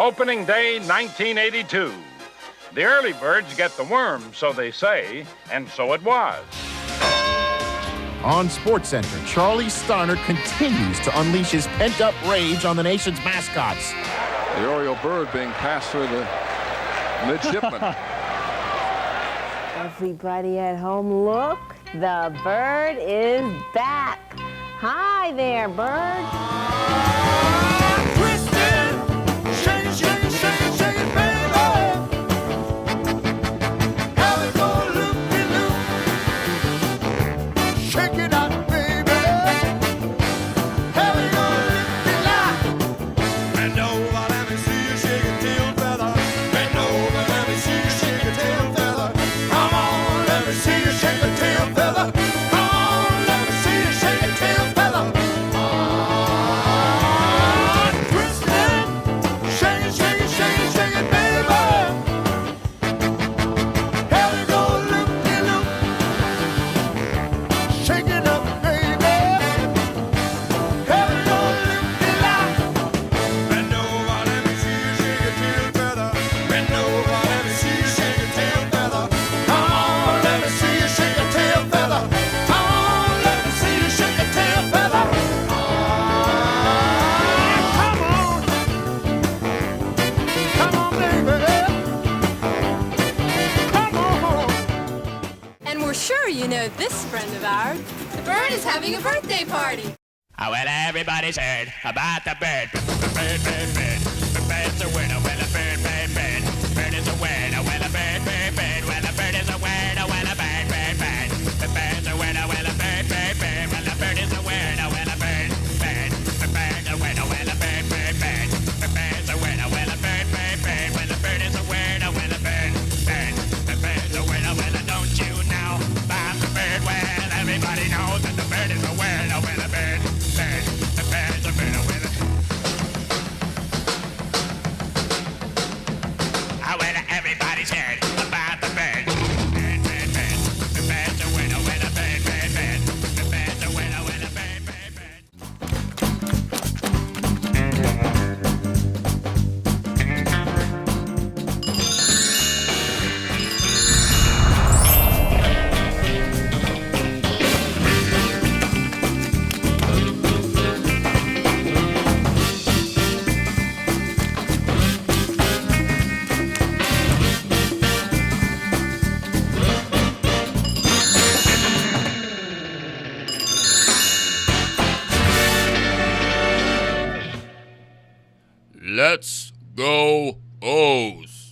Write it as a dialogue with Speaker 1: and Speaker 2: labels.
Speaker 1: Opening day 1982. The early birds get the worm, so they say, and so it was.
Speaker 2: On SportsCenter, Charlie Starner continues to unleash his pent-up rage on the nation's mascots.
Speaker 3: The Oriole bird being passed through the midshipman.
Speaker 4: Everybody at home, look, the bird is back. Hi there, bird.
Speaker 5: Sure, you know this friend of ours. The bird is having a birthday party.
Speaker 6: Oh, well, everybody's heard about the bird. Bird, bird, bird. The bird's a word. Oh, well, a bird, bird, bird. Bird is a word. Oh, well, a bird, bird, bird. Well, a bird is a word. Oh, well, a bird, bird, bird. The bird's a word. Oh, well, a bird, bird, bird. Well, a bird is a word. Oh, well, a bird, bird. The bird's a word. Oh, well, a bird, bird, bird. The bird's a word. Oh, well, a bird, bird, bird. Well, a bird is a word. Oh, well, a bird, bird. The bird's a word. Oh, well, don't you know about the bird? Well, everybody knows that the bird is a word. Oh, well, a bird, bird. The bird's a bird. Oh, well, oh, well, everybody's heard about the bird. Bird, bird, bird. The bird's a word. Oh, well, a bird, bird, bird. The bird's a word. Oh, well, a bird, bird, bird.
Speaker 7: Let's go O's.